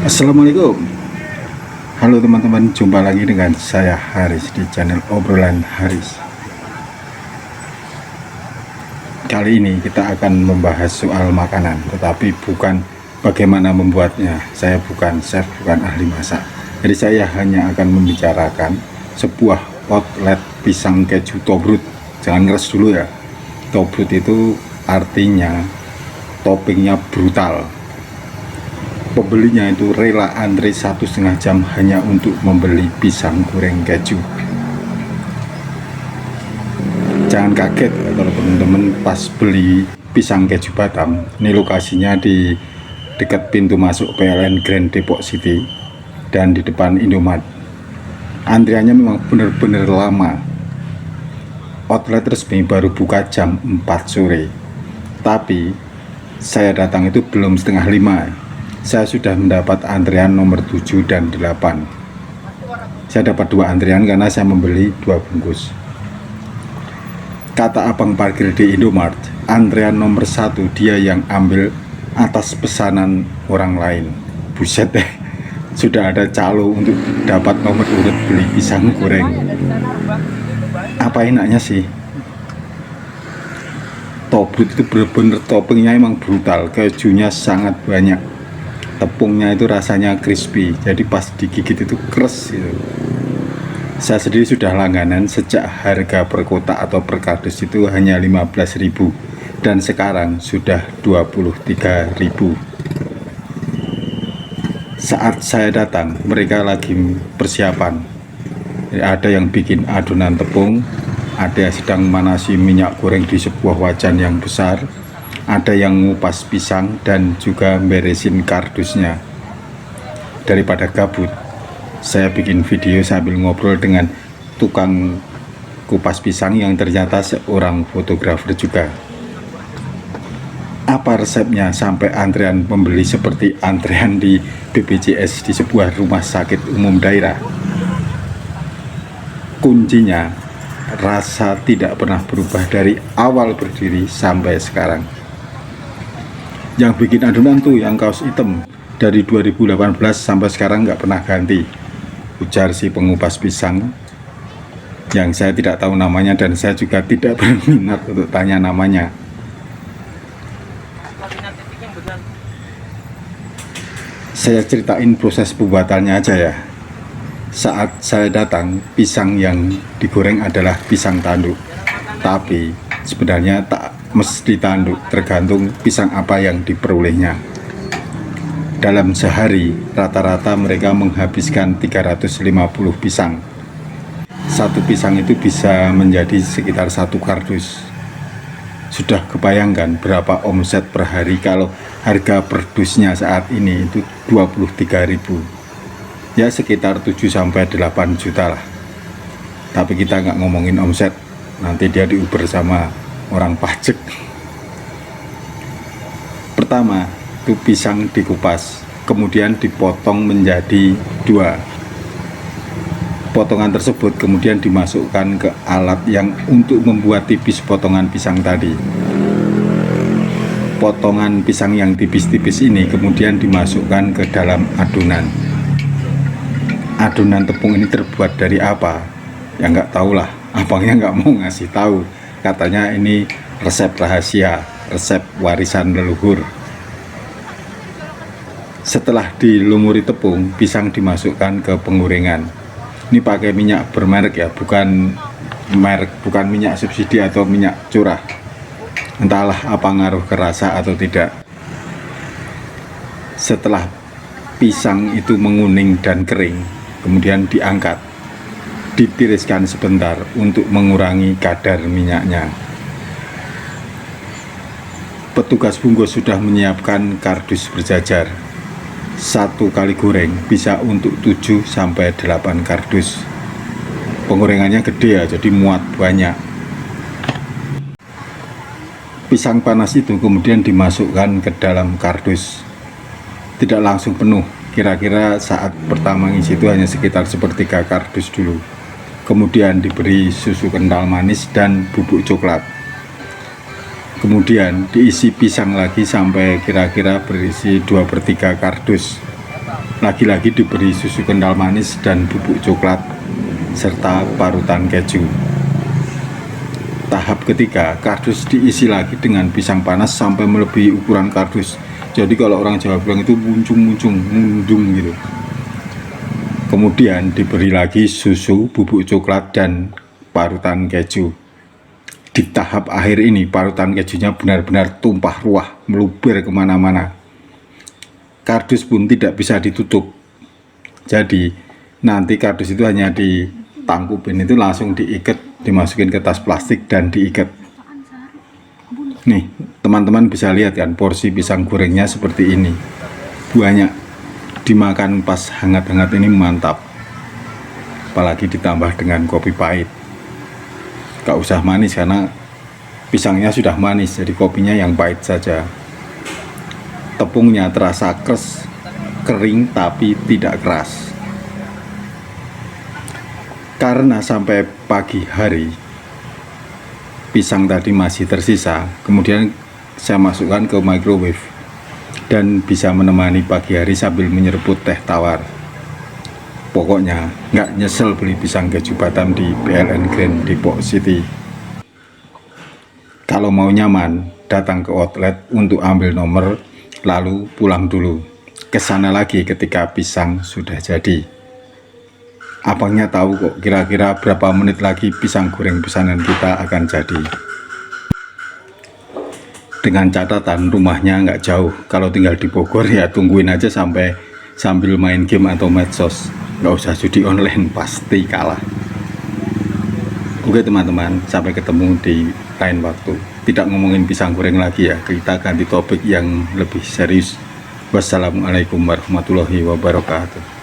Assalamualaikum. Halo teman-teman, jumpa lagi dengan saya Haris di channel obrolan Haris. Kali ini kita akan membahas soal makanan, tetapi bukan bagaimana membuatnya. Saya bukan chef, bukan ahli masak. Jadi saya hanya akan membicarakan sebuah outlet pisang keju Tobrut. Jangan ngeres dulu ya. Tobrut itu artinya toppingnya brutal. Pembelinya itu rela antri 1,5 jam hanya untuk membeli pisang goreng keju. Jangan kaget kalau teman-teman pas beli pisang keju Batam. Ini lokasinya di dekat pintu masuk PLN Grand Depok City dan di depan Indomaret. Antriannya memang benar-benar lama. Outlet resmi baru buka jam 4 sore. Tapi saya datang itu belum setengah 5. Saya sudah mendapat antrian nomor 7 dan 8. Saya dapat 2 antrian karena saya membeli 2 bungkus. Kata abang parkir di Indomaret, antrian nomor 1 dia yang ambil atas pesanan orang lain. Buset deh, sudah ada calo untuk dapat nomor urut beli pisang goreng. Apa enaknya sih? Tobrut itu bener-bener toppingnya emang brutal, kejunya sangat banyak. Tepungnya itu rasanya crispy, jadi pas digigit itu keras gitu. Saya sendiri sudah langganan sejak harga per kotak atau per kardus itu hanya 15.000 dan sekarang sudah 23.000. Saat saya datang mereka lagi persiapan. Jadi ada yang bikin adonan tepung, ada yang sedang manasi minyak goreng di sebuah wajan yang besar, ada yang ngupas pisang dan juga beresin kardusnya. Daripada gabut, saya bikin video sambil ngobrol dengan tukang kupas pisang yang ternyata seorang fotografer juga. Apa resepnya sampai antrean pembeli seperti antrean di BPJS di sebuah rumah sakit umum daerah? Kuncinya, rasa tidak pernah berubah dari awal berdiri sampai sekarang. Yang bikin adonan tuh yang kaos hitam dari 2018 sampai sekarang nggak pernah ganti, ujar si pengupas pisang yang saya tidak tahu namanya dan saya juga tidak berminat untuk tanya namanya. Saya ceritain proses pembuatannya aja ya. Saat saya datang, pisang yang digoreng adalah pisang tanduk, tapi sebenarnya tak mesti tanduk, tergantung pisang apa yang diperolehnya. Dalam sehari rata-rata mereka menghabiskan 350 pisang. Satu pisang itu bisa menjadi sekitar 1 kardus. Sudah kebayangkan berapa omset per hari kalau harga per dusnya saat ini itu 23.000. Ya sekitar 7-8 juta lah. Tapi kita nggak ngomongin omset, nanti dia diuber sama orang pajak. Pertama itu pisang dikupas, kemudian dipotong menjadi 2. Potongan tersebut kemudian dimasukkan ke alat yang untuk membuat tipis potongan pisang tadi. Potongan pisang yang tipis-tipis ini kemudian dimasukkan ke dalam adonan. Adonan tepung ini terbuat dari apa? Ya nggak tahulah, abangnya nggak mau ngasih tahu. Katanya ini resep rahasia, resep warisan leluhur. Setelah dilumuri tepung, pisang dimasukkan ke penggorengan. Ini pakai minyak bermerek ya, bukan minyak subsidi atau minyak curah. Entahlah apa ngaruh ke rasa atau tidak. Setelah pisang itu menguning dan kering, kemudian diangkat, ditiriskan sebentar untuk mengurangi kadar minyaknya. Petugas bungkus sudah menyiapkan kardus berjajar. 1 kali goreng bisa untuk 7-8 kardus. Penggorengannya gede ya, jadi muat banyak. Pisang panas itu kemudian dimasukkan ke dalam kardus. Tidak langsung penuh, kira-kira saat pertama ngisi itu hanya sekitar sepertiga kardus dulu. Kemudian diberi susu kental manis dan bubuk coklat. Kemudian diisi pisang lagi sampai kira-kira berisi 2/3 kardus. lagi-lagi diberi susu kental manis dan bubuk coklat serta parutan keju. Tahap ketiga, kardus diisi lagi dengan pisang panas sampai melebihi ukuran kardus. Jadi kalau orang Jawa bilang itu muncung-muncung, mundung gitu. Kemudian diberi lagi susu, bubuk coklat, dan parutan keju. Di tahap akhir ini parutan kejunya benar-benar tumpah ruah, meluber kemana-mana. Kardus pun tidak bisa ditutup. Jadi nanti kardus itu hanya ditangkupin, itu langsung diikat, dimasukin ke tas plastik dan diikat. Nih teman-teman bisa lihat kan, porsi pisang gorengnya seperti ini, banyak, dimakan pas hangat-hangat ini mantap, apalagi ditambah dengan kopi pahit. Gak usah manis karena pisangnya sudah manis, jadi kopinya yang pahit saja. Tepungnya terasa kering tapi tidak keras. Karena sampai pagi hari pisang tadi masih tersisa, kemudian saya masukkan ke microwave dan bisa menemani pagi hari sambil menyeruput teh tawar. Pokoknya nggak nyesel beli pisang keju Batam di PLN Grand Depok City. Kalau mau nyaman, datang ke outlet untuk ambil nomor, lalu pulang dulu. Kesana lagi ketika pisang sudah jadi. Abangnya tahu kok kira-kira berapa menit lagi pisang goreng pesanan kita akan jadi. Dengan catatan rumahnya nggak jauh. Kalau tinggal di Bogor ya tungguin aja sambil main game atau medsos. Nggak usah judi online, pasti kalah. Oke teman-teman, sampai ketemu di lain waktu. Tidak ngomongin pisang goreng lagi ya, kita ganti topik yang lebih serius. Wassalamualaikum warahmatullahi wabarakatuh.